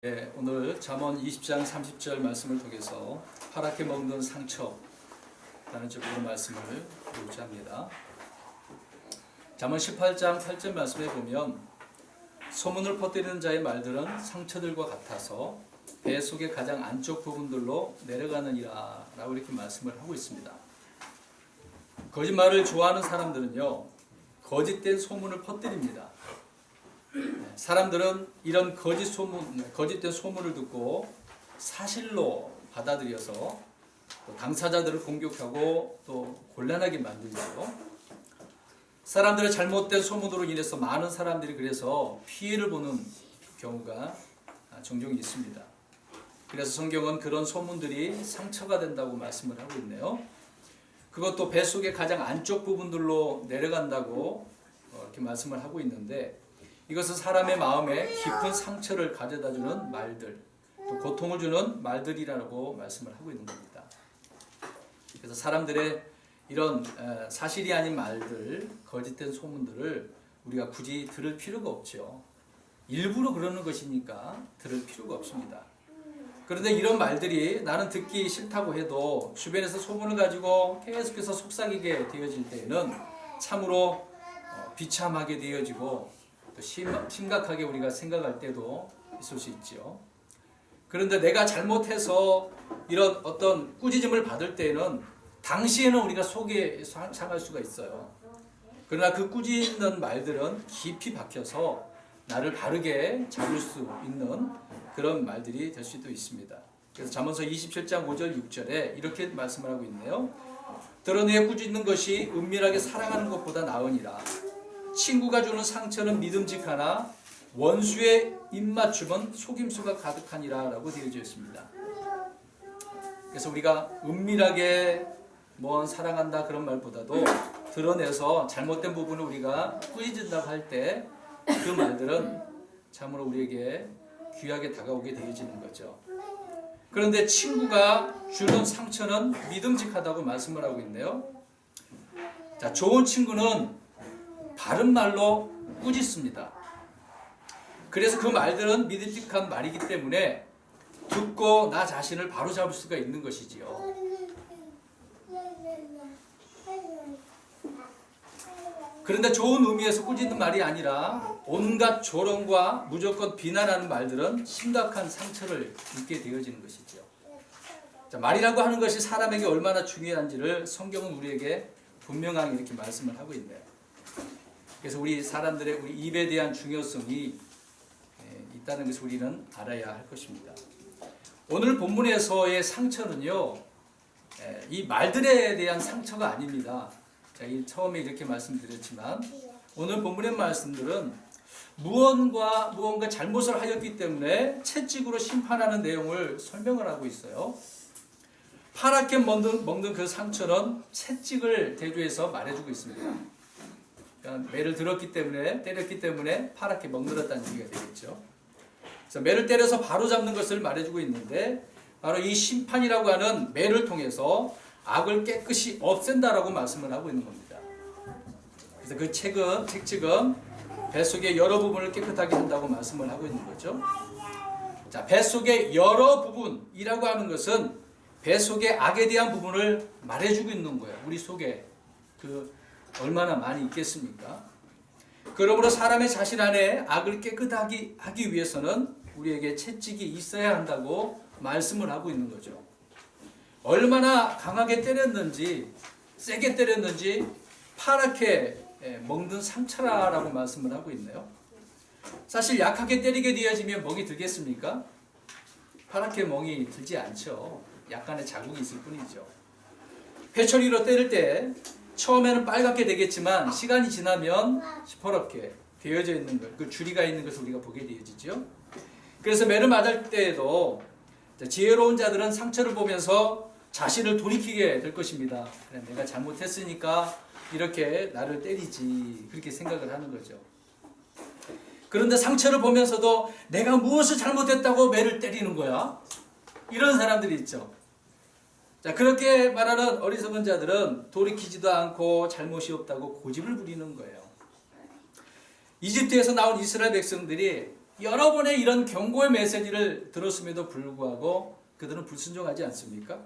네, 오늘 잠언 20장 30절 말씀을 통해서 파랗게 먹는 상처라는 제목의 말씀을 보고자 합니다. 잠언 18장 8절 말씀에 보면 소문을 퍼뜨리는 자의 말들은 상처들과 같아서 배 속의 가장 안쪽 부분들로 내려가느니라 라고 이렇게 말씀을 하고 있습니다. 거짓말을 좋아하는 사람들은요, 거짓된 소문을 퍼뜨립니다. 사람들은 이런 거짓된 소문을 듣고 사실로 받아들여서 또 당사자들을 공격하고 또 곤란하게 만들죠. 사람들의 잘못된 소문으로 인해서 많은 사람들이 그래서 피해를 보는 경우가 종종 있습니다. 그래서 성경은 그런 소문들이 상처가 된다고 말씀을 하고 있네요. 그것도 뱃속의 가장 안쪽 부분들로 내려간다고 이렇게 말씀을 하고 있는데, 이것은 사람의 마음에 깊은 상처를 가져다주는 말들, 또 고통을 주는 말들이라고 말씀을 하고 있는 겁니다. 그래서 사람들의 이런 사실이 아닌 말들, 거짓된 소문들을 우리가 굳이 들을 필요가 없죠. 일부러 그러는 것이니까 들을 필요가 없습니다. 그런데 이런 말들이 나는 듣기 싫다고 해도 주변에서 소문을 가지고 계속해서 속삭이게 되어질 때에는 참으로 비참하게 되어지고 또 심각하게 우리가 생각할 때도 있을 수 있죠. 그런데 내가 잘못해서 이런 어떤 꾸짖음을 받을 때는 당시에는 우리가 속에 상할 수가 있어요. 그러나 그 꾸짖는 말들은 깊이 박혀서 나를 바르게 잡을 수 있는 그런 말들이 될 수도 있습니다. 그래서 잠언서 27장 5절 6절에 이렇게 말씀을 하고 있네요. 드러내 꾸짖는 것이 은밀하게 사랑하는 것보다 나으니라. 친구가 주는 상처는 믿음직하나 원수의 입맞춤은 속임수가 가득하니라 라고 되어져 있습니다. 그래서 우리가 은밀하게 사랑한다 그런 말보다도 드러내서 잘못된 부분을 우리가 꾸짖는다고 할 때 그 말들은 참으로 우리에게 귀하게 다가오게 되어지는 거죠. 그런데 친구가 주는 상처는 믿음직하다고 말씀을 하고 있네요. 자, 좋은 친구는 바른 말로 꾸짖습니다. 그래서 그 말들은 믿음직한 말이기 때문에 듣고 나 자신을 바로잡을 수가 있는 것이지요. 그런데 좋은 의미에서 꾸짖는 말이 아니라 온갖 조롱과 무조건 비난하는 말들은 심각한 상처를 입게 되어지는 것이죠. 자, 말이라고 하는 것이 사람에게 얼마나 중요한지를 성경은 우리에게 분명하게 이렇게 말씀을 하고 있네요. 그래서 우리 사람들의 우리 입에 대한 중요성이 있다는 것을 우리는 알아야 할 것입니다. 오늘 본문에서의 상처는요, 이 말들에 대한 상처가 아닙니다. 자, 처음에 이렇게 말씀드렸지만 오늘 본문의 말씀들은 무언가 잘못을 하였기 때문에 채찍으로 심판하는 내용을 설명을 하고 있어요. 파랗게 먹는 그 상처는 채찍을 대조해서 말해주고 있습니다. 그러니까 매를 때렸기 때문에 파랗게 먹늘었다는 얘기가 되겠죠. 그래서 매를 때려서 바로 잡는 것을 말해주고 있는데, 바로 이 심판이라고 하는 매를 통해서 악을 깨끗이 없앤다라고 말씀을 하고 있는 겁니다. 그래서 그 채찍은 뱃속의 여러 부분을 깨끗하게 한다고 말씀을 하고 있는 거죠. 자, 뱃속의 여러 부분이라고 하는 것은 뱃속의 악에 대한 부분을 말해주고 있는 거예요. 우리 속에 얼마나 많이 있겠습니까? 그러므로 사람의 자신 안에 악을 깨끗하게 하기 위해서는 우리에게 채찍이 있어야 한다고 말씀을 하고 있는 거죠. 얼마나 강하게 때렸는지, 세게 때렸는지 파랗게 먹는 상처라고 말씀을 하고 있네요. 사실 약하게 때리게 되어지면 멍이 들겠습니까? 파랗게 멍이 들지 않죠. 약간의 자국이 있을 뿐이죠. 회초리로 때릴 때 처음에는 빨갛게 되겠지만 시간이 지나면 시퍼렇게 되어져 있는 것, 그 줄이가 있는 것을 우리가 보게 되어지죠. 그래서 매를 맞을 때에도 지혜로운 자들은 상처를 보면서 자신을 돌이키게 될 것입니다. 그래, 내가 잘못했으니까 이렇게 나를 때리지, 그렇게 생각을 하는 거죠. 그런데 상처를 보면서도 내가 무엇을 잘못했다고 매를 때리는 거야? 이런 사람들이 있죠. 자, 그렇게 말하는 어리석은 자들은 돌이키지도 않고 잘못이 없다고 고집을 부리는 거예요. 이집트에서 나온 이스라엘 백성들이 여러 번의 이런 경고의 메시지를 들었음에도 불구하고 그들은 불순종하지 않습니까?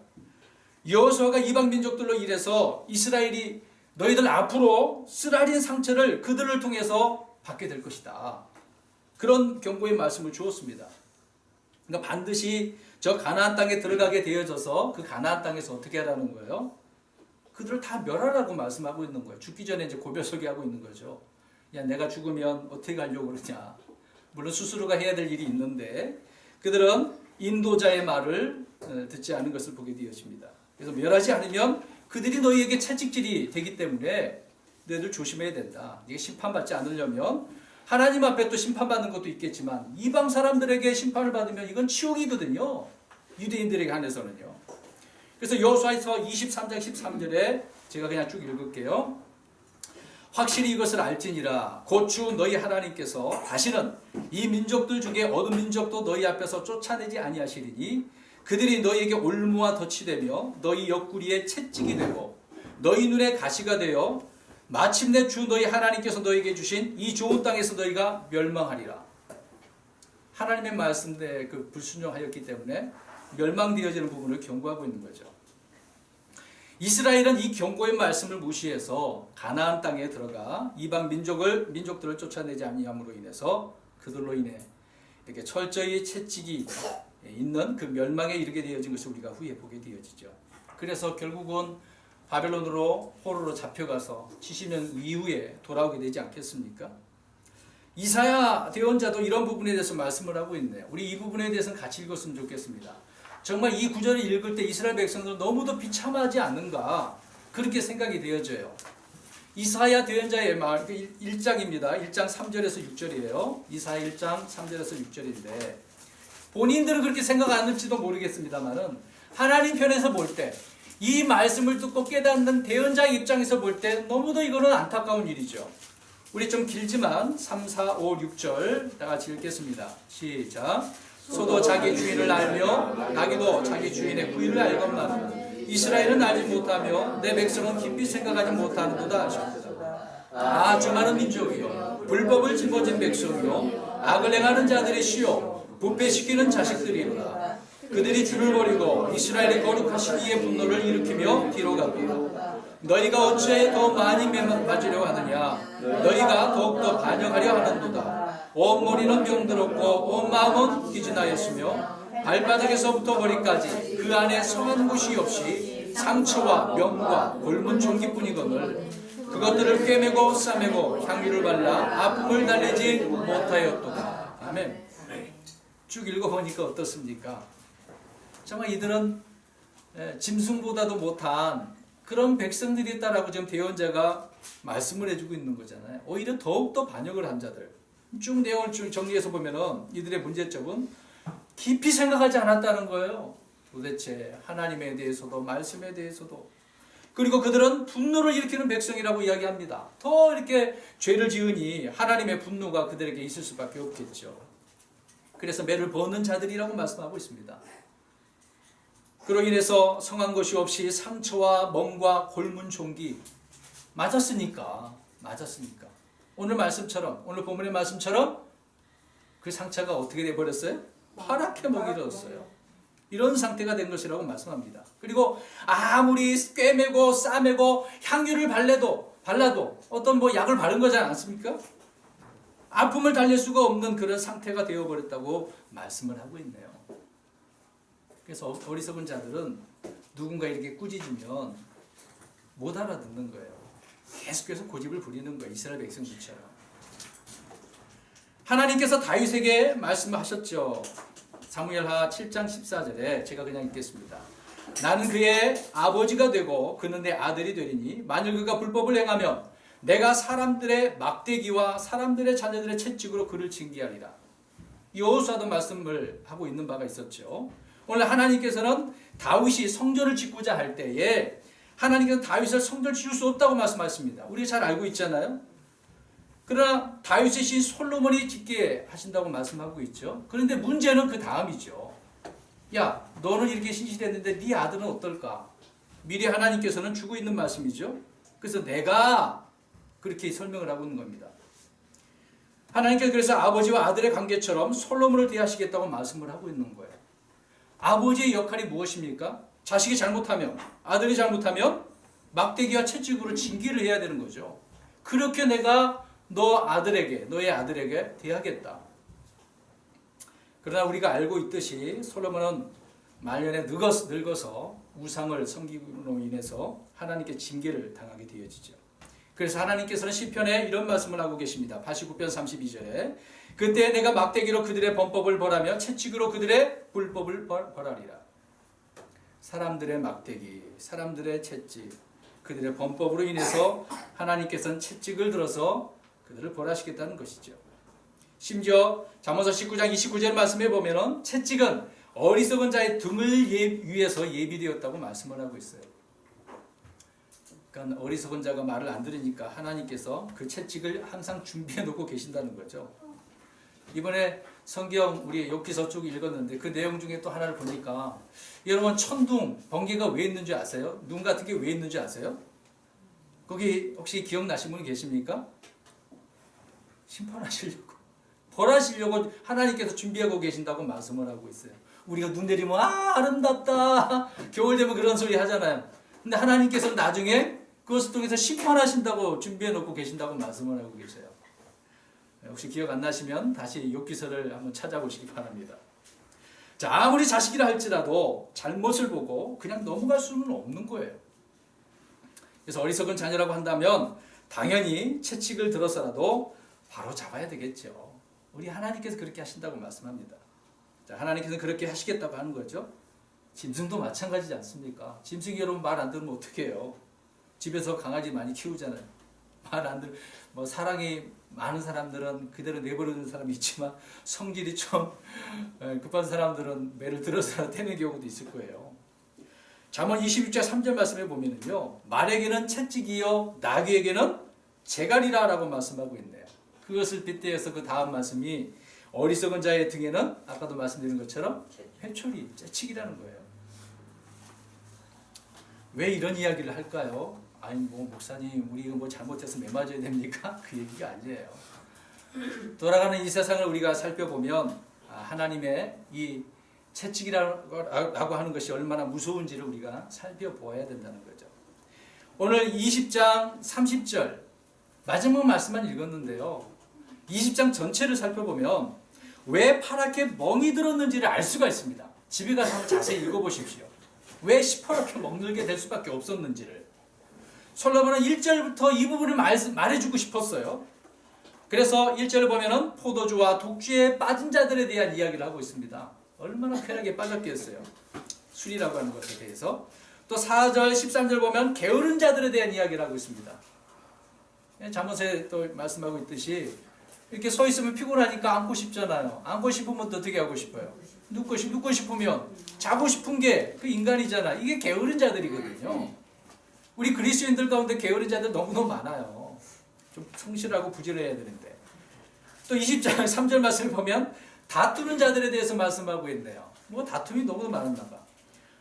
여호수아가 이방 민족들로 일해서 이스라엘이 너희들 앞으로 쓰라린 상처를 그들을 통해서 받게 될 것이다. 그런 경고의 말씀을 주었습니다. 그러니까 반드시 저 가나안 땅에 들어가게 되어져서 그 가나안 땅에서 어떻게 하라는 거예요? 그들을 다 멸하라고 말씀하고 있는 거예요. 죽기 전에 이제 고별소개 하고 있는 거죠. 야, 내가 죽으면 어떻게 가려고 그러냐. 물론 스스로가 해야 될 일이 있는데 그들은 인도자의 말을 듣지 않은 것을 보게 되어집니다. 그래서 멸하지 않으면 그들이 너희에게 채찍질이 되기 때문에 너희들 조심해야 된다. 이게 심판받지 않으려면 하나님 앞에 또 심판받는 것도 있겠지만 이방 사람들에게 심판을 받으면 이건 치욕이거든요. 유대인들에게 한해서는요. 그래서 여호수아서 23장 13절에 제가 그냥 쭉 읽을게요. 확실히 이것을 알지니라 곧 주 너희 하나님께서 다시는 이 민족들 중에 어느 민족도 너희 앞에서 쫓아내지 아니하시리니 그들이 너희에게 올무와 덫이 되며 너희 옆구리에 채찍이 되고 너희 눈에 가시가 되어 마침내 주 너희 하나님께서 너희에게 주신 이 좋은 땅에서 너희가 멸망하리라. 하나님의 말씀에 그 불순종하였기 때문에 멸망되어지는 부분을 경고하고 있는 거죠. 이스라엘은 이 경고의 말씀을 무시해서 가나안 땅에 들어가 이방 민족들을 쫓아내지 아니함으로 인해서 그들로 인해 이렇게 철저히 채찍이 있는 그 멸망에 이르게 되어진 것을 우리가 후에 보게 되어지죠. 그래서 결국은 바벨론으로 포로로 잡혀가서 70년 이후에 돌아오게 되지 않겠습니까? 이사야 대언자도 이런 부분에 대해서 말씀을 하고 있네요. 우리 이 부분에 대해서는 같이 읽었으면 좋겠습니다. 정말 이 구절을 읽을 때 이스라엘 백성들은 너무도 비참하지 않는가 그렇게 생각이 되어져요. 이사야 대언자의 말 1장입니다. 1장 3절에서 6절이에요. 이사야 1장 3절에서 6절인데 본인들은 그렇게 생각 안 할지도 모르겠습니다만은 하나님 편에서 볼 때 이 말씀을 듣고 깨닫는 대언자의 입장에서 볼 때 너무도 이거는 안타까운 일이죠. 우리 좀 길지만 3, 4, 5, 6절 다 같이 읽겠습니다. 시작. 소도 자기 주인을 알며 나귀도 자기 주인의 구의를 알건만 이스라엘은 알지 못하며 내 백성은 깊이 생각하지 못하는도다 하셨다. 아주 많은 민족이요 불법을 짊어진 백성이요 악을 행하는 자들의 시요 부패시키는 자식들이로다. 그들이 주를 버리고 이스라엘의 거룩하신 이의 분노를 일으키며 뒤로 가고 너희가 어찌 더 많이 맞으려 하느냐 너희가 더욱더 반역하려 하는도다. 온 머리는 병들었고 온 마음은 기진하였으며 발바닥에서부터 머리까지 그 안에 성한 곳이 없이 상처와 명과 곪은 종기뿐이거늘 그것들을 꿰매고 싸매고 향유를 발라 아픔을 달래지 못하였도다. 아멘. 쭉 읽어보니까 어떻습니까? 정말 이들은 짐승보다도 못한 그런 백성들이 있다라고 지금 대언자가 말씀을 해주고 있는 거잖아요. 오히려 더욱더 반역을 한 자들. 쭉 내용을 쭉 정리해서 보면은 이들의 문제점은 깊이 생각하지 않았다는 거예요. 도대체 하나님에 대해서도 말씀에 대해서도. 그리고 그들은 분노를 일으키는 백성이라고 이야기합니다. 더 이렇게 죄를 지으니 하나님의 분노가 그들에게 있을 수밖에 없겠죠. 그래서 매를 버는 자들이라고 말씀하고 있습니다. 그로 인해서 성한 것이 없이 상처와 멍과 곪은 종기 맞았으니까 오늘 말씀처럼 오늘 본문의 말씀처럼 그 상처가 어떻게 돼버렸어요? 파랗게 먹이졌어요. 이런 상태가 된 것이라고 말씀합니다. 그리고 아무리 꿰매고 싸매고 향유를 발라도 어떤 약을 바른 거지 않습니까? 아픔을 달랠 수가 없는 그런 상태가 되어버렸다고 말씀을 하고 있네요. 그래서 어리석은 자들은 누군가 이렇게 꾸짖으면 못 알아듣는 거예요. 계속해서 고집을 부리는 거예요. 이스라엘 백성들처럼. 하나님께서 다윗에게 말씀하셨죠. 사무엘하 7장 14절에 제가 그냥 읽겠습니다. 나는 그의 아버지가 되고 그는 내 아들이 되리니 만일 그가 불법을 행하면 내가 사람들의 막대기와 사람들의 자녀들의 채찍으로 그를 징계하리라. 여호수아도 말씀을 하고 있는 바가 있었죠. 오늘 하나님께서는 다윗이 성전을 짓고자 할 때에 하나님께서 다윗을 성전을 지을 수 없다고 말씀하십니다. 우리가 잘 알고 있잖아요. 그러나 다윗의 신 솔로몬이 짓게 하신다고 말씀하고 있죠. 그런데 문제는 그 다음이죠. 야, 너는 이렇게 신실했는데 네 아들은 어떨까? 미리 하나님께서는 주고 있는 말씀이죠. 그래서 내가 그렇게 설명을 하고 있는 겁니다. 하나님께서 그래서 아버지와 아들의 관계처럼 솔로몬을 대하시겠다고 말씀을 하고 있는 거예요. 아버지의 역할이 무엇입니까? 자식이 잘못하면, 아들이 잘못하면 막대기와 채찍으로 징계를 해야 되는 거죠. 그렇게 내가 너의 아들에게 대하겠다. 그러나 우리가 알고 있듯이 솔로몬은 말년에 늙어서 우상을 섬김으로 인해서 하나님께 징계를 당하게 되어지죠. 그래서 하나님께서는 시편에 이런 말씀을 하고 계십니다. 89편 32절에 그때 내가 막대기로 그들의 범법을 벌하며 채찍으로 그들의 불법을 벌하리라. 사람들의 막대기, 사람들의 채찍, 그들의 범법으로 인해서 하나님께서는 채찍을 들어서 그들을 벌하시겠다는 것이죠. 심지어 잠언서 19장 29절 말씀에 보면은 채찍은 어리석은 자의 등을 위해서 예비되었다고 말씀을 하고 있어요. 그러니까 어리석은 자가 말을 안 들으니까 하나님께서 그 채찍을 항상 준비해 놓고 계신다는 거죠. 이번에 성경 우리 욥기서 쭉 읽었는데 그 내용 중에 또 하나를 보니까 여러분 천둥, 번개가 왜 있는지 아세요? 눈 같은 게 왜 있는지 아세요? 거기 혹시 기억나신 분 계십니까? 심판하시려고, 벌하시려고 하나님께서 준비하고 계신다고 말씀을 하고 있어요. 우리가 눈 내리면 아름답다, 겨울 되면 그런 소리 하잖아요. 근데 하나님께서는 나중에 그것을 통해서 심판하신다고 준비해 놓고 계신다고 말씀을 하고 계세요. 혹시 기억 안 나시면 다시 욥기서를 한번 찾아보시기 바랍니다. 자, 아무리 자식이라 할지라도 잘못을 보고 그냥 넘어갈 수는 없는 거예요. 그래서 어리석은 자녀라고 한다면 당연히 채찍을 들어서라도 바로 잡아야 되겠죠. 우리 하나님께서 그렇게 하신다고 말씀합니다. 자, 하나님께서 그렇게 하시겠다고 하는 거죠. 짐승도 마찬가지지 않습니까? 짐승이 여러분 말 안 들으면 어떻게 해요? 집에서 강아지 많이 키우잖아요. 말 안 들, 사랑이 많은 사람들은 그대로 내버려두는 사람이 있지만 성질이 좀 급한 사람들은 매를 들어서 태는 경우도 있을 거예요. 잠언 26장 3절 말씀에 보면은요, 말에게는 채찍이요 나귀에게는 재갈이라 라고 말씀하고 있네요. 그것을 빗대어서 그 다음 말씀이 어리석은 자의 등에는 아까도 말씀드린 것처럼 회초리, 채찍이라는 거예요. 왜 이런 이야기를 할까요? 아니 목사님 우리 이거 잘못해서 매 맞아야 됩니까? 그 얘기가 아니에요. 돌아가는 이 세상을 우리가 살펴보면 하나님의 이 채찍이라고 하는 것이 얼마나 무서운지를 우리가 살펴보아야 된다는 거죠. 오늘 20장 30절 마지막 말씀만 읽었는데요. 20장 전체를 살펴보면 왜 파랗게 멍이 들었는지를 알 수가 있습니다. 집에 가서 한번 자세히 읽어보십시오. 왜 시퍼렇게 멍들게 될 수밖에 없었는지를. 솔로몬은 1절부터 이 부분을 말해주고 싶었어요. 그래서 1절을 보면은 포도주와 독주에 빠진 자들에 대한 이야기를 하고 있습니다. 얼마나 쾌락에 빠졌겠어요. 술이라고 하는 것에 대해서. 또 4절, 13절 보면 게으른 자들에 대한 이야기를 하고 있습니다. 잠언에 또 말씀하고 있듯이 이렇게 서 있으면 피곤하니까 앉고 싶잖아요. 앉고 싶으면 또 어떻게 하고 싶어요? 눕고 싶으면 자고 싶은 게 그 인간이잖아. 이게 게으른 자들이거든요. 우리 그리스도인들 가운데 게으른 자들 너무너무 많아요. 좀 성실하고 부지런해야 되는데. 또 20장 3절 말씀을 보면 다투는 자들에 대해서 말씀하고 있네요. 다툼이 너무 많았나 봐.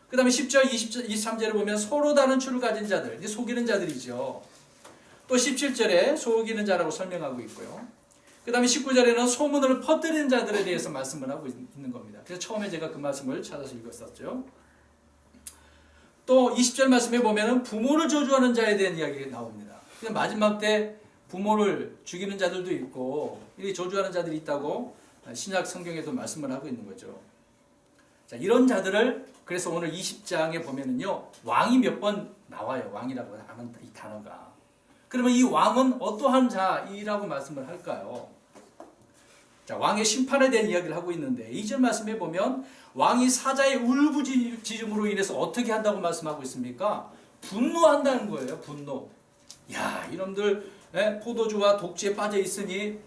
그 다음에 10절, 23절을 보면 서로 다른 추를 가진 자들, 이제 속이는 자들이죠. 또 17절에 속이는 자라고 설명하고 있고요. 그 다음에 19절에는 소문을 퍼뜨리는 자들에 대해서 말씀을 하고 있는 겁니다. 그래서 처음에 제가 그 말씀을 찾아서 읽었었죠. 또 20절 말씀에 보면 부모를 저주하는 자에 대한 이야기가 나옵니다. 마지막 때 부모를 죽이는 자들도 있고 이렇게 저주하는 자들이 있다고 신약 성경에도 말씀을 하고 있는 거죠. 자, 이런 자들을 그래서 오늘 20장에 보면은요, 왕이 몇 번 나와요. 왕이라고 하는 이 단어가. 그러면 이 왕은 어떠한 자이라고 말씀을 할까요? 자, 왕의 심판에 대한 이야기를 하고 있는데 2절 말씀에 보면 왕이 사자의 울부짖음으로 인해서 어떻게 한다고 말씀하고 있습니까? 분노한다는 거예요. 분노. 야, 이놈들 포도주와 독주에 빠져 있으니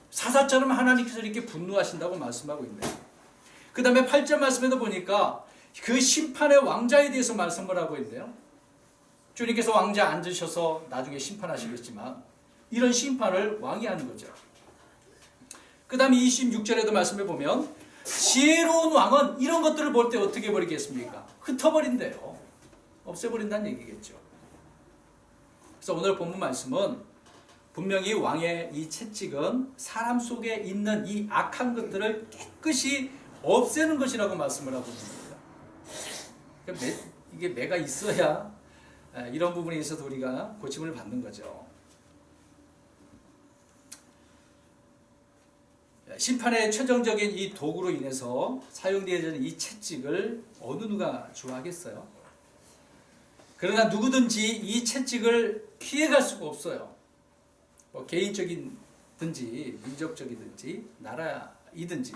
사자처럼 하나님께서 이렇게 분노하신다고 말씀하고 있네요. 그 다음에 8절 말씀에도 보니까 그 심판의 왕자에 대해서 말씀을 하고 있네요. 주님께서 왕자 앉으셔서 나중에 심판하시겠지만 이런 심판을 왕이 하는 거죠. 그 다음에 26절에도 말씀해 보면 지혜로운 왕은 이런 것들을 볼 때 어떻게 버리겠습니까? 흩어버린대요. 없애버린다는 얘기겠죠. 그래서 오늘 본문 말씀은 분명히 왕의 이 채찍은 사람 속에 있는 이 악한 것들을 깨끗이 없애는 것이라고 말씀을 하고 있습니다. 그러니까 이게 매가 있어야 이런 부분에 있어서 우리가 고침을 받는 거죠. 심판의 최종적인 이 도구로 인해서 사용되어지는 이 채찍을 어느 누가 좋아하겠어요? 그러나 누구든지 이 채찍을 피해갈 수가 없어요. 뭐 개인적이든지 민족적이든지 나라이든지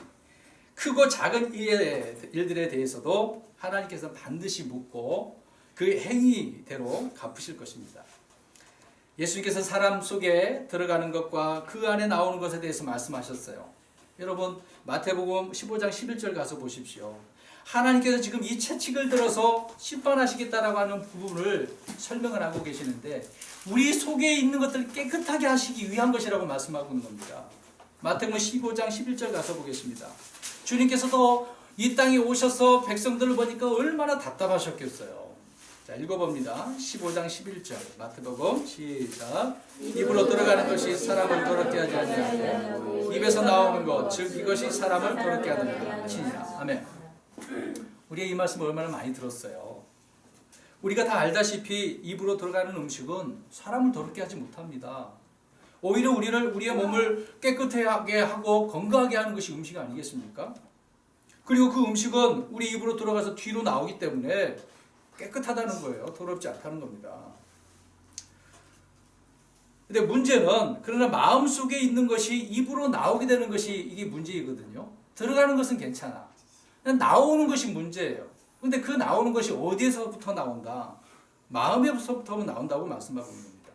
크고 작은 일들에 대해서도 하나님께서 반드시 묻고 그 행위대로 갚으실 것입니다. 예수님께서 사람 속에 들어가는 것과 그 안에 나오는 것에 대해서 말씀하셨어요. 여러분 마태복음 15장 11절 가서 보십시오. 하나님께서 지금 이 채찍을 들어서 심판하시겠다라고 하는 부분을 설명을 하고 계시는데 우리 속에 있는 것들을 깨끗하게 하시기 위한 것이라고 말씀하고 있는 겁니다. 마태복음 15장 11절 가서 보겠습니다. 주님께서도 이 땅에 오셔서 백성들을 보니까 얼마나 답답하셨겠어요. 자, 읽어봅니다. 15장 11절 마태복음 시작. 입으로 들어가는 것이 사람을 더럽게 하지 아니하고 입에서 나오는 것 즉 이것이 사람을 더럽게 하느니라 하시니라. 아멘. 우리가 이 말씀을 얼마나 많이 들었어요. 우리가 다 알다시피 입으로 들어가는 음식은 사람을 더럽게 하지 못합니다. 오히려 우리의 몸을 깨끗하게 하고 건강하게 하는 것이 음식 아니겠습니까? 그리고 그 음식은 우리 입으로 들어가서 뒤로 나오기 때문에 깨끗하다는 거예요. 더럽지 않다는 겁니다. 근데 문제는 그러나 마음속에 있는 것이 입으로 나오게 되는 것이 이게 문제이거든요. 들어가는 것은 괜찮아. 나오는 것이 문제예요. 근데 그 나오는 것이 어디에서부터 나온다? 마음에서부터 나온다고 말씀하고 있는 겁니다.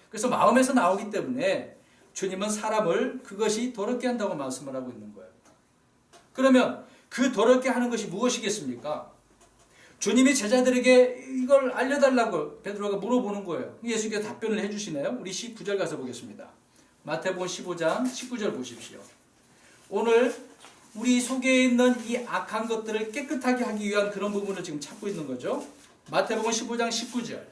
그래서 마음에서 나오기 때문에 주님은 사람을 그것이 더럽게 한다고 말씀을 하고 있는 거예요. 그러면 그 더럽게 하는 것이 무엇이겠습니까? 주님이 제자들에게 이걸 알려달라고 베드로가 물어보는 거예요. 예수께서 답변을 해주시네요. 우리 19절 가서 보겠습니다. 마태복음 15장 19절 보십시오. 오늘 우리 속에 있는 이 악한 것들을 깨끗하게 하기 위한 그런 부분을 지금 찾고 있는 거죠. 마태복음 15장 19절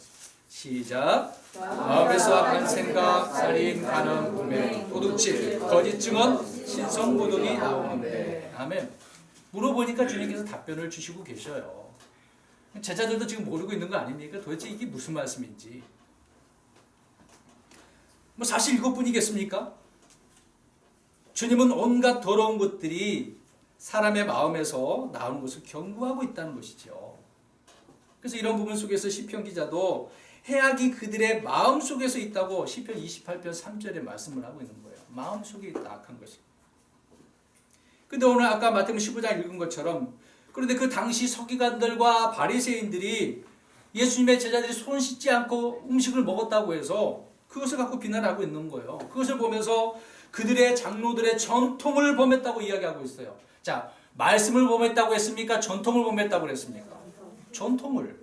시작. 마음에서 악한 생각, 살인, 간음, 음행, 도둑질, 거짓 증언, 신성모독이 나오는데. 아멘. 물어보니까 주님께서 답변을 주시고 계셔요. 제자들도 지금 모르고 있는 거 아닙니까? 도대체 이게 무슨 말씀인지. 뭐 사실 이것뿐이겠습니까? 주님은 온갖 더러운 것들이 사람의 마음에서 나오는 것을 경고하고 있다는 것이죠. 그래서 이런 부분 속에서 시편 기자도 해악이 그들의 마음 속에서 있다고 시편 28편 3절에 말씀을 하고 있는 거예요. 마음 속에 있다 악한 것이. 근데 오늘 아까 마태복음 15장 읽은 것처럼 그런데 그 당시 서기관들과 바리새인들이 예수님의 제자들이 손 씻지 않고 음식을 먹었다고 해서 그것을 갖고 비난하고 있는 거예요. 그것을 보면서 그들의 장로들의 전통을 범했다고 이야기하고 있어요. 자, 말씀을 범했다고 했습니까? 전통을 범했다고 했습니까? 전통을.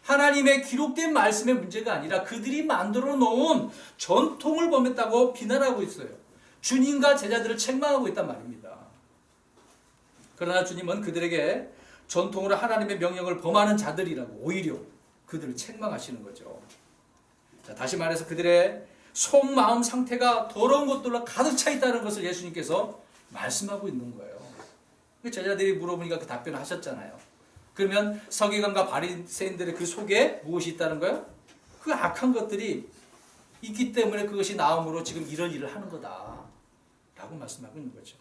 하나님의 기록된 말씀의 문제가 아니라 그들이 만들어 놓은 전통을 범했다고 비난하고 있어요. 주님과 제자들을 책망하고 있단 말입니다. 그러나 주님은 그들에게 전통으로 하나님의 명령을 범하는 자들이라고 오히려 그들을 책망하시는 거죠. 자, 다시 말해서 그들의 속마음 상태가 더러운 것들로 가득 차 있다는 것을 예수님께서 말씀하고 있는 거예요. 제자들이 물어보니까 그 답변을 하셨잖아요. 그러면 서기관과 바리새인들의 그 속에 무엇이 있다는 거예요? 그 악한 것들이 있기 때문에 그것이 나옴으로 지금 이런 일을 하는 거다 라고 말씀하고 있는 거죠.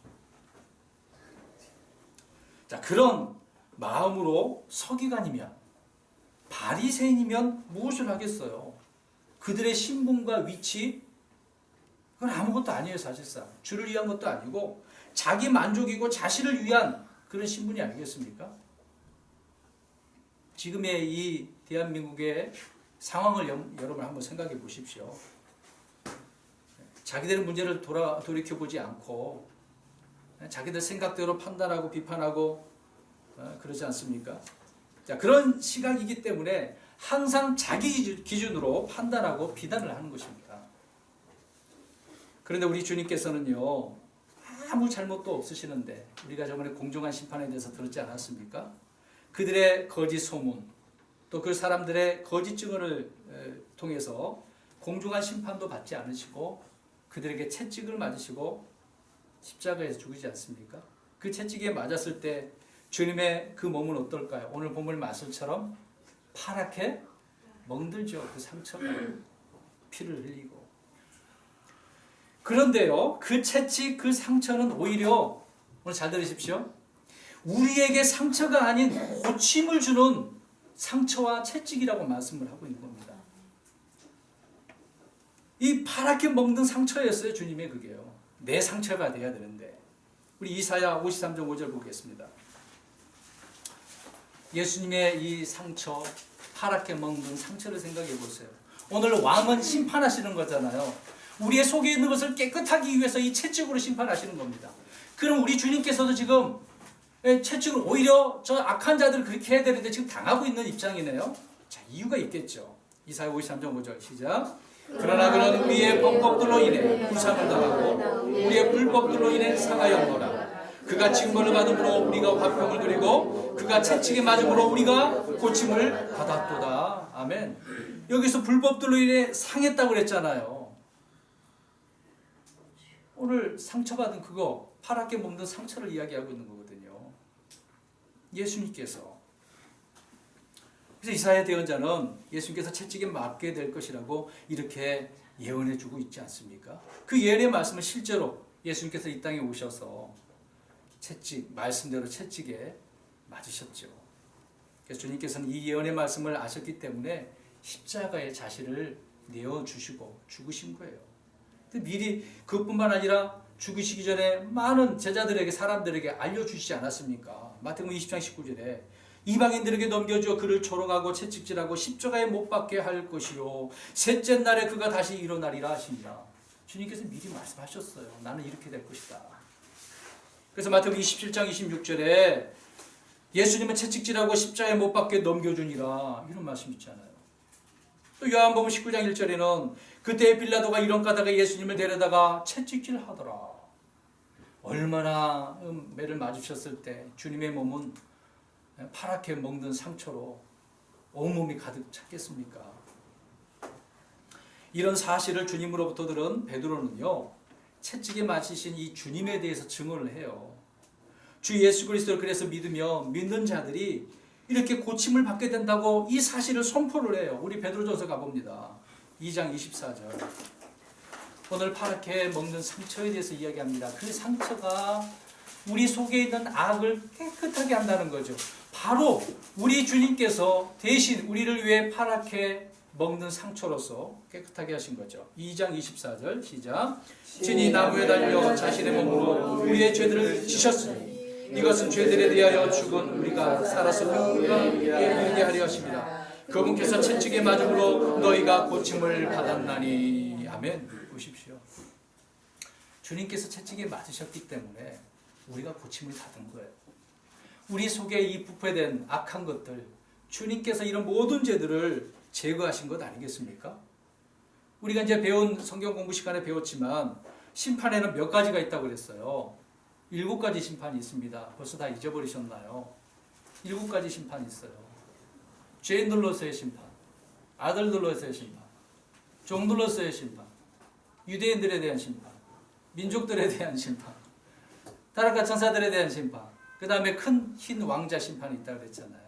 자, 그런 마음으로 서기관이면 바리새인이면 무엇을 하겠어요? 그들의 신분과 위치 그건 아무것도 아니에요. 사실상 주를 위한 것도 아니고 자기 만족이고 자신을 위한 그런 신분이 아니겠습니까? 지금의 이 대한민국의 상황을 여러분 한번 생각해 보십시오. 자기들의 문제를 돌이켜보지 않고 자기들 생각대로 판단하고 비판하고 그러지 않습니까? 자, 그런 시각이기 때문에 항상 자기 기준으로 판단하고 비난을 하는 것입니다. 그런데 우리 주님께서는요, 아무 잘못도 없으시는데 우리가 저번에 공정한 심판에 대해서 들었지 않았습니까? 그들의 거짓 소문 또 그 사람들의 거짓 증언을 통해서 공중한 심판도 받지 않으시고 그들에게 채찍을 맞으시고 십자가에서 죽이지 않습니까? 그 채찍에 맞았을 때 주님의 그 몸은 어떨까요? 오늘 본문 말씀처럼 파랗게 멍들죠. 그 상처가 피를 흘리고. 그런데요, 그 채찍, 그 상처는 오히려 오늘 잘 들으십시오. 우리에게 상처가 아닌 고침을 주는 상처와 채찍이라고 말씀을 하고 있는 겁니다. 이 파랗게 먹는 상처였어요. 주님의 그게요. 내 상처가 돼야 되는데. 우리 이사야 53장 5절 보겠습니다. 예수님의 이 상처, 파랗게 먹는 상처를 생각해 보세요. 오늘 왕은 심판하시는 거잖아요. 우리의 속에 있는 것을 깨끗하기 위해서 이 채찍으로 심판하시는 겁니다. 그럼 우리 주님께서도 지금 채찍을 오히려 저 악한 자들을 그렇게 해야 되는데 지금 당하고 있는 입장이네요. 자, 이유가 있겠죠. 이사야 53장 5절 시작. 그러나 그는 우리의 범법들로 인해 부상을 당하고 우리의 불법들로 인해 상하였노라. 그가 징벌을 받음으로 우리가 화평을 누리고 그가 채찍에 맞음으로 우리가 고침을 받았도다. 아멘. 여기서 불법들로 인해 상했다고 그랬잖아요. 오늘 상처받은 그거 파랗게 먹는 상처를 이야기하고 있는 거거든요. 예수님께서. 그래서 이사야 대언자는 예수님께서 채찍에 맞게 될 것이라고 이렇게 예언해 주고 있지 않습니까? 그 예언의 말씀은 실제로 예수님께서 이 땅에 오셔서 채찍, 말씀대로 채찍에 맞으셨죠. 그래서 주님께서는 이 예언의 말씀을 아셨기 때문에 십자가에 자신을 내어주시고 죽으신 거예요. 미리 그것뿐만 아니라 죽으시기 전에 많은 제자들에게, 사람들에게 알려주시지 않았습니까? 마태복음 20장 19절에 이방인들에게 넘겨주어 그를 조롱하고 채찍질하고 십자가에 못 박게 할 것이요 셋째 날에 그가 다시 일어나리라 하십니다. 주님께서 미리 말씀하셨어요. 나는 이렇게 될 것이다. 그래서 마태복음 27장 26절에 예수님은 채찍질하고 십자가에 못 박게 넘겨주니라 이런 말씀 있잖아요. 또 요한복음 19장 1절에는 그때 빌라도가 이런 까다가 예수님을 데려다가 채찍질 하더라. 얼마나 매를 맞으셨을 때 주님의 몸은 파랗게 먹는 상처로 온몸이 가득 찼겠습니까? 이런 사실을 주님으로부터 들은 베드로는요, 채찍에 맞으신 이 주님에 대해서 증언을 해요. 주 예수 그리스도를 그래서 믿으며 믿는 자들이 이렇게 고침을 받게 된다고 이 사실을 선포를 해요. 우리 베드로전서 가봅니다. 2장 24절. 오늘 파랗게 먹는 상처에 대해서 이야기합니다. 그 상처가 우리 속에 있는 악을 깨끗하게 한다는 거죠. 바로 우리 주님께서 대신 우리를 위해 파랗게 먹는 상처로서 깨끗하게 하신 거죠. 2장 24절 시작. 친히 나무에 달려 자신의 몸으로 우리의 죄들을 지셨으니 이것은 죄들에 대하여 죽은 우리가 살아서 평강에 이르게 하려 하십니다. 그분께서 채찍에 맞음으로 너희가 고침을 받았나니. 아멘. 보십시오. 주님께서 채찍에 맞으셨기 때문에 우리가 고침을 받은 거예요. 우리 속에 이 부패된 악한 것들, 주님께서 이런 모든 죄들을 제거하신 것 아니겠습니까? 우리가 이제 배운 성경 공부 시간에 배웠지만 심판에는 몇 가지가 있다고 그랬어요. 7가지 심판이 있습니다. 벌써 다 잊어버리셨나요? 7가지 심판이 있어요. 죄인들로서의 심판, 아들들로서의 심판, 종들로서의 심판, 유대인들에 대한 심판, 민족들에 대한 심판, 타락한 천사들에 대한 심판, 그 다음에 큰 흰 왕자 심판이 있다고 그랬잖아요.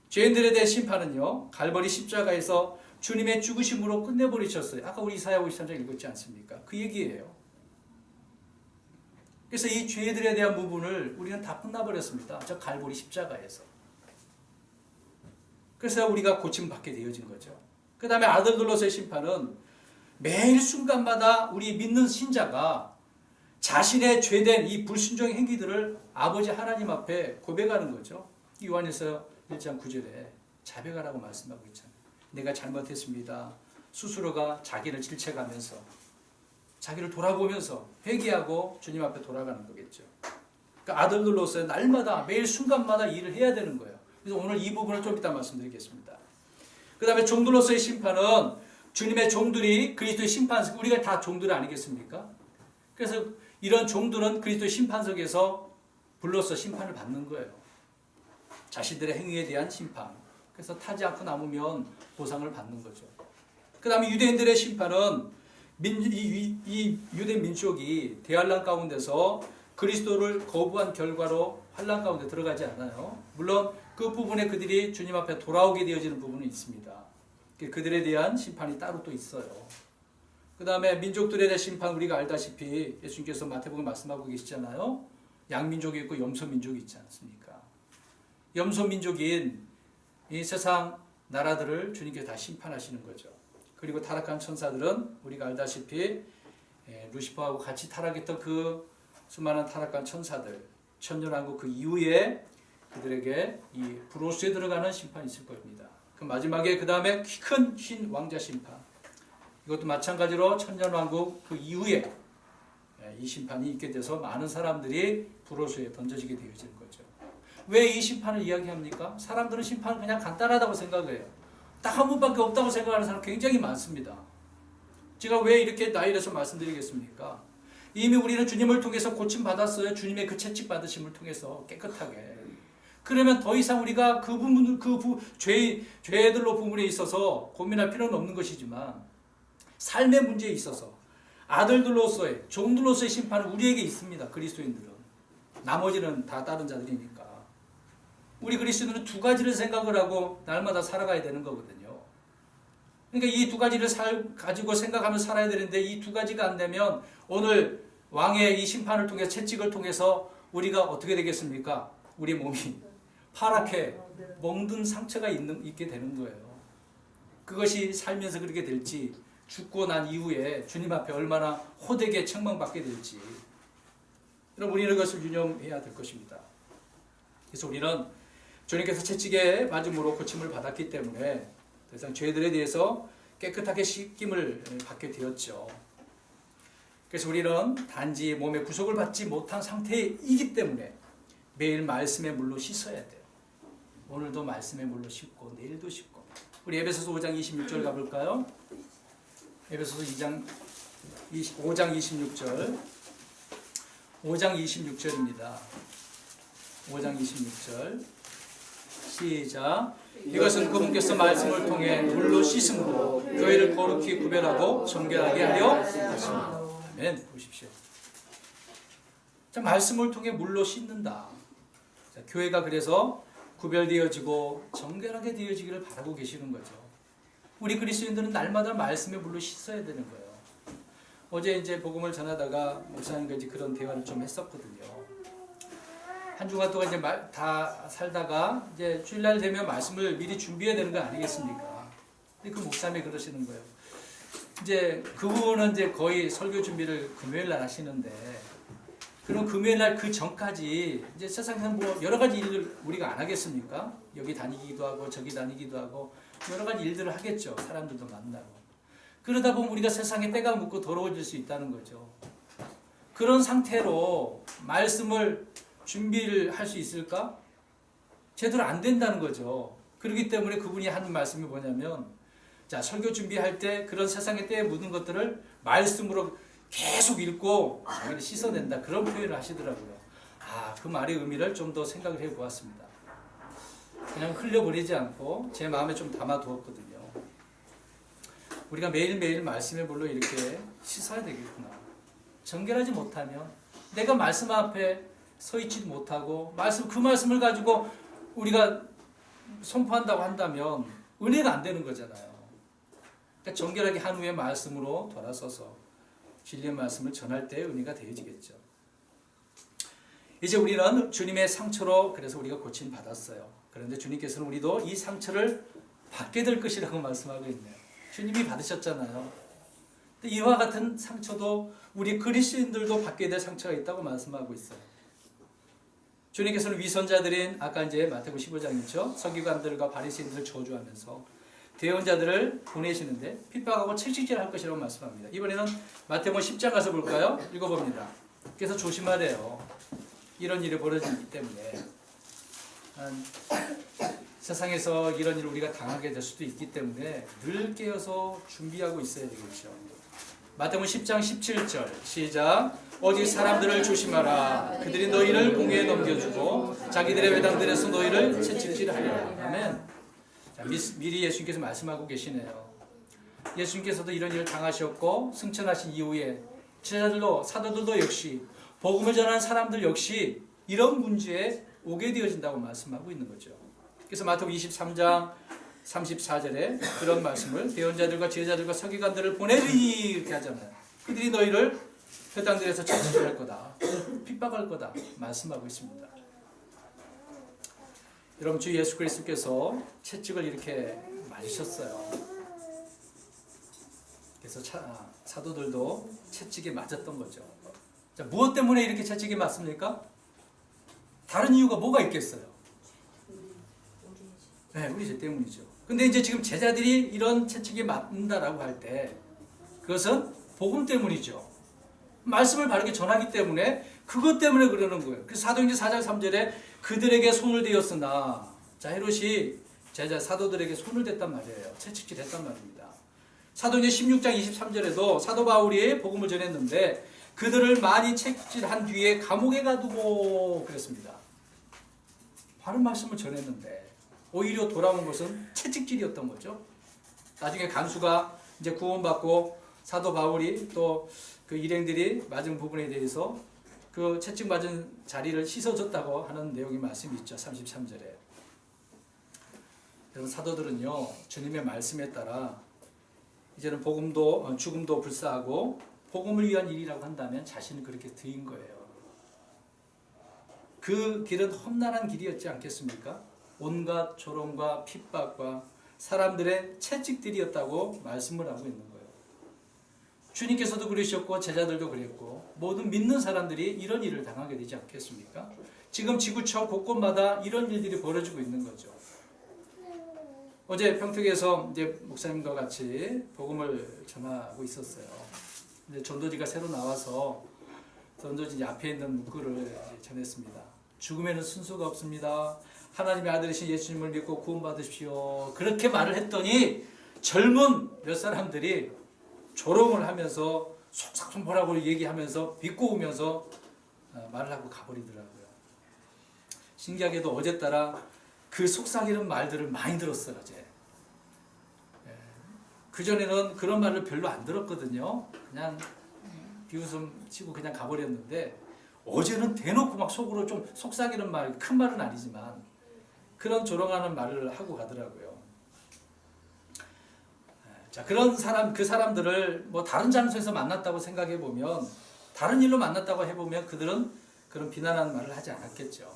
죄인들에 대한 심판은요, 갈보리 십자가에서 주님의 죽으심으로 끝내버리셨어요. 아까 우리 이사야 53장 읽었지 않습니까? 그 얘기예요. 그래서 이 죄들에 대한 부분을 우리는 다 끝나버렸습니다. 저 갈보리 십자가에서. 그래서 우리가 고침받게 되어진 거죠. 그 다음에 아들들로서의 심판은 매일 순간마다 우리 믿는 신자가 자신의 죄된 이 불순종의 행위들을 아버지 하나님 앞에 고백하는 거죠. 요한에서 1장 9절에 자백하라고 말씀하고 있잖아요. 내가 잘못했습니다. 스스로가 자기를 질책하면서 자기를 돌아보면서 회개하고 주님 앞에 돌아가는 거겠죠. 그러니까 아들들로서 날마다 매일 순간마다 일을 해야 되는 거예요. 그래서 오늘 이 부분을 좀 이따 말씀드리겠습니다. 그 다음에 종들로서의 심판은 주님의 종들이 그리스도의 심판석, 우리가 다 종들 아니겠습니까? 그래서 이런 종들은 그리스도의 심판석에서 불러서 심판을 받는 거예요. 자신들의 행위에 대한 심판. 그래서 타지 않고 남으면 보상을 받는 거죠. 그 다음에 유대인들의 심판은 이 유대 민족이 대환란 가운데서 그리스도를 거부한 결과로 환란 가운데 들어가지 않아요. 물론 그 부분에 그들이 주님 앞에 돌아오게 되어지는 부분은 있습니다. 그들에 대한 심판이 따로 또 있어요. 그 다음에 민족들에 대한 심판 우리가 알다시피 예수님께서 마태복음 말씀하고 계시잖아요. 양민족이 있고 염소민족이 있지 않습니까? 염소민족인 이 세상 나라들을 주님께서 다 심판하시는 거죠. 그리고 타락한 천사들은 우리가 알다시피 루시퍼하고 같이 타락했던 그 수많은 타락한 천사들, 천년왕국 그 이후에 그들에게 이 브로스에 들어가는 심판이 있을 겁니다. 그 마지막에 그 다음에 큰 흰 왕자 심판, 이것도 마찬가지로 천년왕국 그 이후에 이 심판이 있게 돼서 많은 사람들이 브로스에 던져지게 되어지는 거죠. 왜 이 심판을 이야기합니까? 사람들은 심판을 그냥 간단하다고 생각해요. 딱 한 번밖에 없다고 생각하는 사람 굉장히 많습니다. 제가 왜 이렇게 나이에서 말씀드리겠습니까? 이미 우리는 주님을 통해서 고침받았어요. 주님의 그 채찍 받으심을 통해서 깨끗하게. 그러면 더 이상 우리가 그 부분, 죄들로 부분에 있어서 고민할 필요는 없는 것이지만 삶의 문제에 있어서 아들들로서의, 종들로서의 심판은 우리에게 있습니다. 그리스도인들은. 나머지는 다 다른 자들이니까. 우리 그리스도인들은 두 가지를 생각을 하고 날마다 살아가야 되는 거거든요. 그러니까 이 두 가지를 가지고 생각하며 살아야 되는데 이 두 가지가 안 되면 오늘 왕의 이 심판을 통해 채찍을 통해서 우리가 어떻게 되겠습니까? 우리 몸이 파랗게 멍든 상처가 있게 되는 거예요. 그것이 살면서 그렇게 될지 죽고 난 이후에 주님 앞에 얼마나 호되게 책망받게 될지 여러분 우리는 그것을 유념해야 될 것입니다. 그래서 우리는 주님께서 채찍에 맞음으로 고침을 받았기 때문에 더 이상 죄들에 대해서 깨끗하게 씻김을 받게 되었죠. 그래서 우리는 단지 몸의 구속을 받지 못한 상태이기 때문에 매일 말씀의 물로 씻어야 돼요. 오늘도 말씀의 물로 씻고 내일도 씻고. 우리 에베소서 5장 26절 가볼까요? 에베소서 5장 26절 5장 26절입니다. 5장 26절 시작. 이것은 그분께서 말씀을 통해 물로 씻음으로 교회를 거룩히 구별하고 정결하게 하려 하십니다. 아멘. 보십시오. 자, 말씀을 통해 물로 씻는다. 자, 교회가 그래서 구별되어지고 정결하게 되어지기를 바라고 계시는 거죠. 우리 그리스도인들은 날마다 말씀의 물로 씻어야 되는 거예요. 어제 이제 복음을 전하다가 목사님과 이제 그런 대화를 좀 했었거든요. 한 주간 동안 이제 다 살다가 이제 주일날 되면 말씀을 미리 준비해야 되는 거 아니겠습니까? 근데 그 목사님이 그러시는 거예요. 이제 그분은 이제 거의 설교 준비를 금요일 날 하시는데, 그럼 금요일 날 그 전까지 이제 세상에서 뭐 여러 가지 일을 우리가 안 하겠습니까? 여기 다니기도 하고 저기 다니기도 하고 여러 가지 일들을 하겠죠. 사람들도 만나고. 그러다 보면 우리가 세상에 때가 묻고 더러워질 수 있다는 거죠. 그런 상태로 말씀을 준비를 할 수 있을까? 제대로 안 된다는 거죠. 그렇기 때문에 그분이 하는 말씀이 뭐냐면, 자, 설교 준비할 때 그런 세상의 때에 묻은 것들을 말씀으로 계속 읽고 자기를 씻어낸다. 그런 표현을 하시더라고요. 아, 그 말의 의미를 좀 더 생각을 해 보았습니다. 그냥 흘려보내지 않고 제 마음에 좀 담아두었거든요. 우리가 매일매일 말씀의 물로 이렇게 씻어야 되겠구나. 정결하지 못하면 내가 말씀 앞에 서 있지도 못하고 그 말씀을 가지고 우리가 선포한다고 한다면 은혜가 안 되는 거잖아요. 그러니까 정결하게 한 후에 말씀으로 돌아서서 진리의 말씀을 전할 때 은혜가 되어지겠죠. 이제 우리는 주님의 상처로 그래서 우리가 고침 받았어요. 그런데 주님께서는 우리도 이 상처를 받게 될 것이라고 말씀하고 있네요. 주님이 받으셨잖아요. 이와 같은 상처도 우리 그리스도인들도 받게 될 상처가 있다고 말씀하고 있어요. 주님께서는 위선자들인 아까 이제 마태복음 15장이죠. 서기관들과 바리새인들을 저주하면서 대언자들을 보내시는데 핍박하고 채찍질할 것이라고 말씀합니다. 이번에는 마태복음 10장 가서 볼까요? 읽어봅니다. 그래서 조심하래요. 이런 일이 벌어지기 때문에 세상에서 이런 일을 우리가 당하게 될 수도 있기 때문에 늘 깨어서 준비하고 있어야 되겠죠. 마태복음 10장 17절 시작. 오직 사람들을 조심하라. 그들이 너희를 공회에 넘겨주고 자기들의 회당들에서 너희를 채찍질하리라. 아멘. 자, 미리 예수님께서 말씀하고 계시네요. 예수님께서도 이런 일을 당하셨고 승천하신 이후에 제자들도 사도들도 역시 복음을 전하는 사람들 역시 이런 문제에 오게 되어진다고 말씀하고 있는 거죠. 그래서 마태복음 23장 34절에 그런 말씀을 대언자들과 제자들과 서기관들을 보내리니 이렇게 하잖아요. 그들이 너희를 회당들에서 채찍질할 거다, 핍박할 거다 말씀하고 있습니다. 여러분, 주 예수 그리스도께서 채찍을 이렇게 맞으셨어요. 그래서 사도들도 채찍에 맞았던 거죠. 자, 무엇 때문에 이렇게 채찍에 맞습니까? 다른 이유가 뭐가 있겠어요? 네, 우리 죄 때문이죠. 근데 이제 지금 제자들이 이런 채찍에 맞는다라고 할 때 그것은 복음 때문이죠. 말씀을 바르게 전하기 때문에 그것 때문에 그러는 거예요. 그래서 사도행전 4장 3절에 그들에게 손을 대었으나, 자, 헤롯이 제자 사도들에게 손을 댔단 말이에요. 채찍질 했단 말입니다. 사도행전 16장 23절에도 사도 바울이 복음을 전했는데 그들을 많이 채찍질한 뒤에 감옥에 가두고 그랬습니다. 바른 말씀을 전했는데 오히려 돌아온 것은 채찍질이었던 거죠. 나중에 간수가 이제 구원받고 사도 바울이 또 그 일행들이 맞은 부분에 대해서 그 채찍 맞은 자리를 씻어줬다고 하는 내용이 말씀이 있죠. 33절에. 그래서 사도들은요, 주님의 말씀에 따라 이제는 복음도 죽음도 불사하고 복음을 위한 일이라고 한다면 자신은 그렇게 드린 거예요. 그 길은 험난한 길이었지 않겠습니까? 온갖 조롱과 핍박과 사람들의 채찍들이었다고 말씀을 하고 있는 거예요. 주님께서도 그러셨고 제자들도 그랬고 모든 믿는 사람들이 이런 일을 당하게 되지 않겠습니까? 지금 지구촌 곳곳마다 이런 일들이 벌어지고 있는 거죠. 어제 평택에서 이제 목사님과 같이 복음을 전하고 있었어요. 이제 전도지가 새로 나와서 전도지 앞에 있는 문구를 전했습니다. 죽음에는 순서가 없습니다. 하나님의 아들이신 예수님을 믿고 구원받으십시오. 그렇게 말을 했더니 젊은 몇 사람들이 조롱을 하면서 속삭송보라고 얘기하면서 비꼬우면서 말을 하고 가버리더라고요. 신기하게도 어제 따라 그 속삭이는 말들을 많이 들었어요. 어제. 그전에는 그런 말을 별로 안 들었거든요. 그냥 비웃음 치고 그냥 가버렸는데 어제는 대놓고 막 속으로 좀 속삭이는 말, 큰 말은 아니지만 그런 조롱하는 말을 하고 가더라고요. 자, 그런 사람, 그 사람들을 뭐 다른 장소에서 만났다고 생각해 보면, 다른 일로 만났다고 해보면 그들은 그런 비난하는 말을 하지 않았겠죠.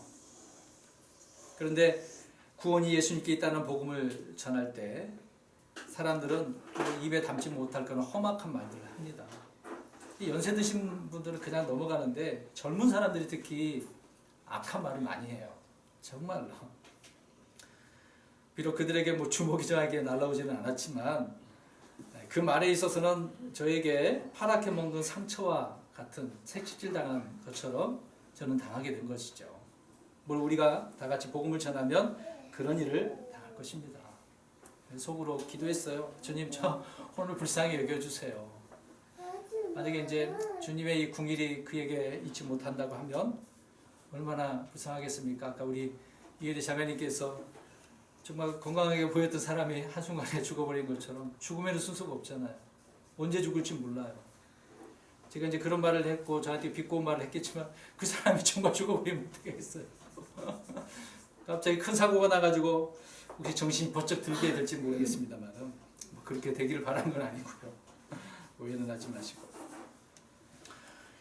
그런데 구원이 예수님께 있다는 복음을 전할 때 사람들은 입에 담지 못할 그런 험악한 말들을 합니다. 연세 드신 분들은 그냥 넘어가는데 젊은 사람들이 특히 악한 말을 많이 해요. 정말로. 비록 그들에게 뭐 주먹이자하게 날아오지는 않았지만 그 말에 있어서는 저에게 파랗게 먹는 상처와 같은 채찍질 당한 것처럼 저는 당하게 된 것이죠. 뭘 우리가 다 같이 복음을 전하면 그런 일을 당할 것입니다. 속으로 기도했어요. 주님, 저 오늘 불쌍히 여겨주세요. 만약에 이제 주님의 이 궁일이 그에게 잊지 못한다고 하면 얼마나 불쌍하겠습니까? 아까 우리 이혜리 자매님께서 정말 건강하게 보였던 사람이 한순간에 죽어버린 것처럼 죽음에는 순서가 없잖아요. 언제 죽을지 몰라요. 제가 이제 그런 말을 했고 저한테 비꼬은 말을 했겠지만 그 사람이 정말 죽어버리면 어떻겠어요. 갑자기 큰 사고가 나가지고 혹시 정신이 번쩍 들게 될지 모르겠습니다만 뭐 그렇게 되기를 바라는 건 아니고요. 오해는 하지 마시고.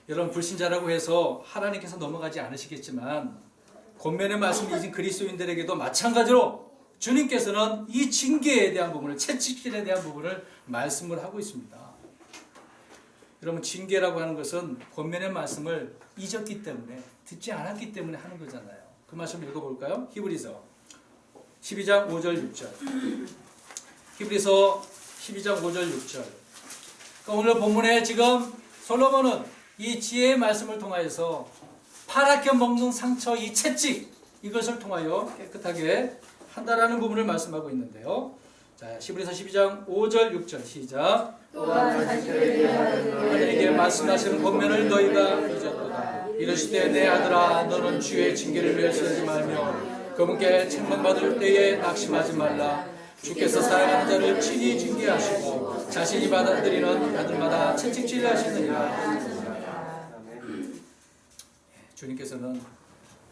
여러분, 불신자라고 해서 하나님께서 넘어가지 않으시겠지만 권면의 말씀이 잊은 그리스도인들에게도 마찬가지로 주님께서는 이 징계에 대한 부분을, 채찍질에 대한 부분을 말씀을 하고 있습니다. 여러분, 징계라고 하는 것은 권면의 말씀을 잊었기 때문에, 듣지 않았기 때문에 하는 거잖아요. 그 말씀 읽어볼까요? 히브리서 12장 5절 6절. 히브리서 12장 5절 6절. 그러니까 오늘 본문에 지금 솔로몬은 이 지혜의 말씀을 통하여서 파랗게 먹는 상처, 이 채찍, 이것을 통하여 깨끗하게 한다라는 부분을 말씀하고 있는데요. 자, 히브리서 12장 5절 6절 시작. 또한 하나님께 말씀하시는 권면을 너희가 잊었도다. 이르시되 내 아들아 너는 주의 징계를 멸시하지 말며 그분께 책망받을 때에 낙심하지 말라. 주께서 사랑하는 자를 친히 징계하시고 자신이 받아들이는 아들마다 채찍질 하시느니라. 주님께서는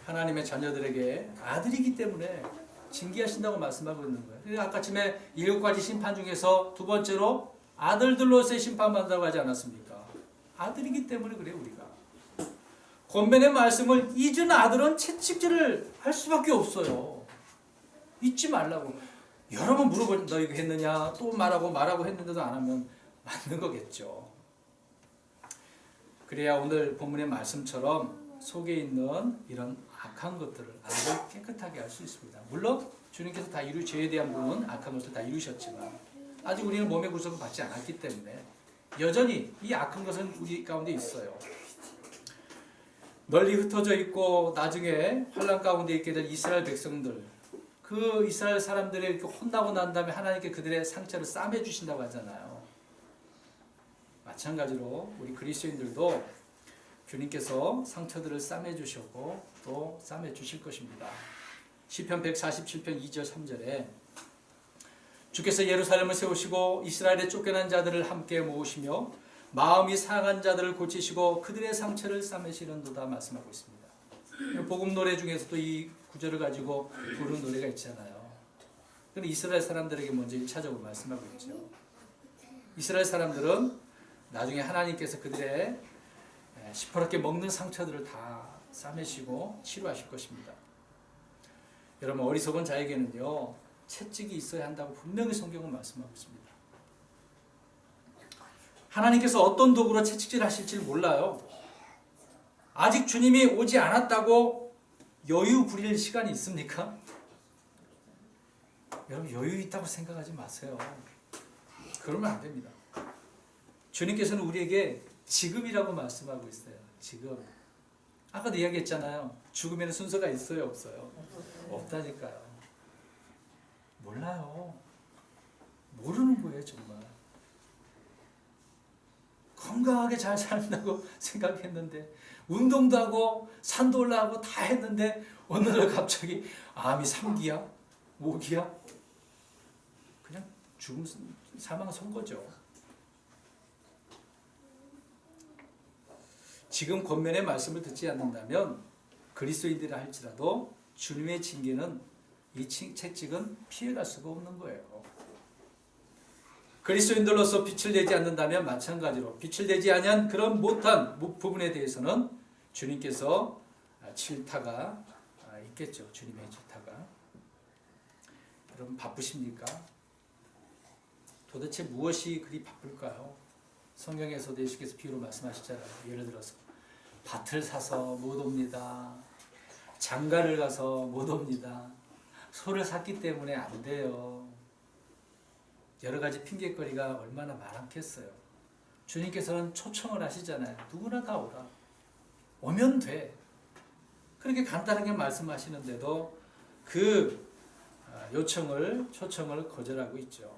하나님의 자녀들에게 아들이기 때문에 징계하신다고 말씀하고 있는 거예요. 그래서 아까 아침에 7가지 심판 중에서 두 번째로 아들들로서의 심판받는다고 하지 않았습니까? 아들이기 때문에 그래요, 우리가. 권면의 말씀을 잊은 아들은 채찍질을 할 수밖에 없어요. 잊지 말라고. 여러 번 물어보면 너 이거 했느냐? 또 말하고 했는데도 안 하면 맞는 거겠죠. 그래야 오늘 본문의 말씀처럼 속에 있는 이런 악한 것들을 아주 깨끗하게 할 수 있습니다. 물론 주님께서 다 죄에 대한 부분 악한 것을 다 이루셨지만 아직 우리는 몸의 구속을 받지 않았기 때문에 여전히 이 악한 것은 우리 가운데 있어요. 널리 흩어져 있고 나중에 환난 가운데 있게 될 이스라엘 백성들, 그 이스라엘 사람들이 이렇게 혼나고 난 다음에 하나님께 그들의 상처를 싸매 주신다고 하잖아요. 마찬가지로 우리 그리스도인들도 주님께서 상처들을 싸매 주셨고 또 싸매 주실 것입니다. 시편 147편 2절 3절에 주께서 예루살렘을 세우시고 이스라엘의 쫓겨난 자들을 함께 모으시며 마음이 상한 자들을 고치시고 그들의 상처를 싸매시는도다 말씀하고 있습니다. 복음 노래 중에서도 이 구절을 가지고 부르는 노래가 있잖아요. 그럼 이스라엘 사람들에게 먼저 1차적으로 말씀하고 있죠. 이스라엘 사람들은 나중에 하나님께서 그들의 시퍼렇게 먹는 상처들을 다 싸매시고 치료하실 것입니다. 여러분, 어리석은 자에게는요 채찍이 있어야 한다고 분명히 성경은 말씀하고 있습니다. 하나님께서 어떤 도구로 채찍질 하실지 몰라요. 아직 주님이 오지 않았다고 여유 부릴 시간이 있습니까? 여러분, 여유 있다고 생각하지 마세요. 그러면 안 됩니다. 주님께서는 우리에게 지금이라고 말씀하고 있어요. 지금. 아까도 이야기했잖아요. 죽음에는 순서가 있어요, 없어요? 없다니까요. 몰라요. 모르는 거예요, 정말. 건강하게 잘 산다고 생각했는데 운동도 하고 산도 올라가고 다 했는데 어느 날 갑자기 암이 3기야? 5기야? 그냥 죽음, 사망 선고죠. 지금 권면의 말씀을 듣지 않는다면 그리스도인들이라 할지라도 주님의 징계는 이 채찍은 피해갈 수가 없는 거예요. 그리스도인들로서 빛을 내지 않는다면 마찬가지로 빛을 내지 아니한 그런 못한 부분에 대해서는 주님께서 질타가 있겠죠. 주님의 질타가. 여러분, 바쁘십니까? 도대체 무엇이 그리 바쁠까요? 성경에서도 예수께서 비유로 말씀하시잖아요. 예를 들어서 밭을 사서 못 옵니다. 장가를 가서 못 옵니다. 소를 샀기 때문에 안 돼요. 여러 가지 핑계거리가 얼마나 많겠어요. 주님께서는 초청을 하시잖아요. 누구나 다 오라. 오면 돼. 그렇게 간단하게 말씀하시는데도 그 초청을 거절하고 있죠.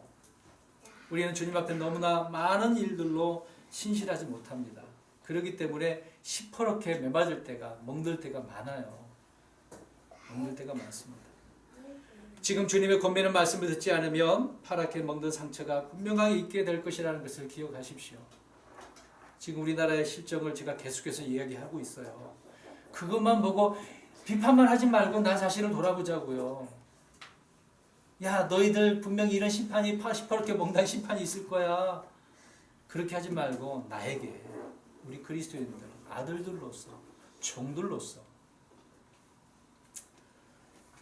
우리는 주님 앞에 너무나 많은 일들로 신실하지 못합니다. 그렇기 때문에 시퍼렇게 매맞을 때가, 멍들 때가 많아요. 멍들 때가 많습니다. 지금 주님의 권면의 말씀을 듣지 않으면 파랗게 멍든 상처가 분명하게 있게 될 것이라는 것을 기억하십시오. 지금 우리나라의 실정을 제가 계속해서 이야기하고 있어요. 그것만 보고 비판만 하지 말고 나 자신을 돌아보자고요. 야, 너희들 분명히 이런 심판이 시퍼렇게 멍단 심판이 있을 거야. 그렇게 하지 말고 나에게, 우리 그리스도인들, 아들들로서, 종들로서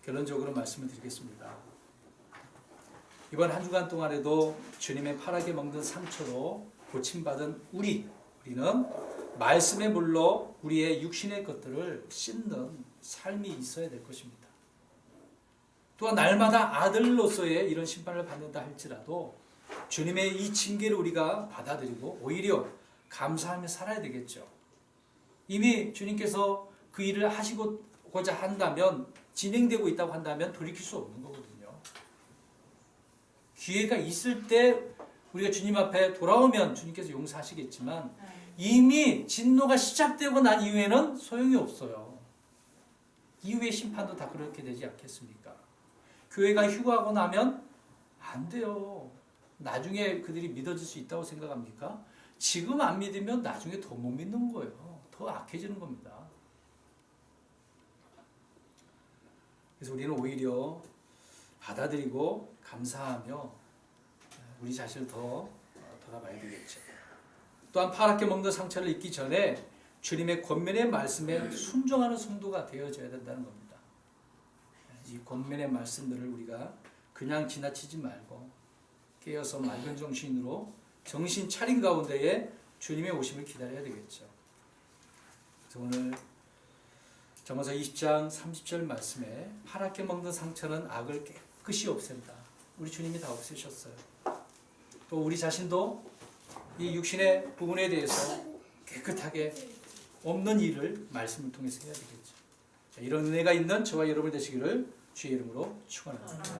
결론적으로 말씀을 드리겠습니다. 이번 한 주간 동안에도 주님의 파랗게 먹는 상처로 고침받은 우리는 말씀의 물로 우리의 육신의 것들을 씻는 삶이 있어야 될 것입니다. 또한 날마다 아들로서의 이런 심판을 받는다 할지라도 주님의 이 징계를 우리가 받아들이고 오히려 감사하며 살아야 되겠죠. 이미 주님께서 그 일을 하시고자 한다면, 진행되고 있다고 한다면 돌이킬 수 없는 거거든요. 기회가 있을 때 우리가 주님 앞에 돌아오면 주님께서 용서하시겠지만 이미 진노가 시작되고 난 이후에는 소용이 없어요. 이후의 심판도 다 그렇게 되지 않겠습니까? 교회가 휴가하고 나면 안 돼요. 나중에 그들이 믿어질 수 있다고 생각합니까? 지금 안 믿으면 나중에 더 못 믿는 거예요. 더 악해지는 겁니다. 그래서 우리는 오히려 받아들이고 감사하며 우리 자신을 더 돌아봐야 되겠죠. 또한 파랗게 먹는 상처를 잊기 전에 주님의 권면의 말씀에 순종하는 성도가 되어져야 된다는 겁니다. 이 권면의 말씀들을 우리가 그냥 지나치지 말고 깨어서 맑은 정신으로 정신 차린 가운데에 주님의 오심을 기다려야 되겠죠. 그래서 오늘 잠언서 20장 30절 말씀에 파랗게 먹는 상처는 악을 깨끗이 없앤다. 우리 주님이 다 없애셨어요. 또 우리 자신도 이 육신의 부분에 대해서 깨끗하게 없는 일을 말씀을 통해서 해야 되겠죠. 자, 이런 은혜가 있는 저와 여러분 되시기를 주의 이름으로 축원합니다.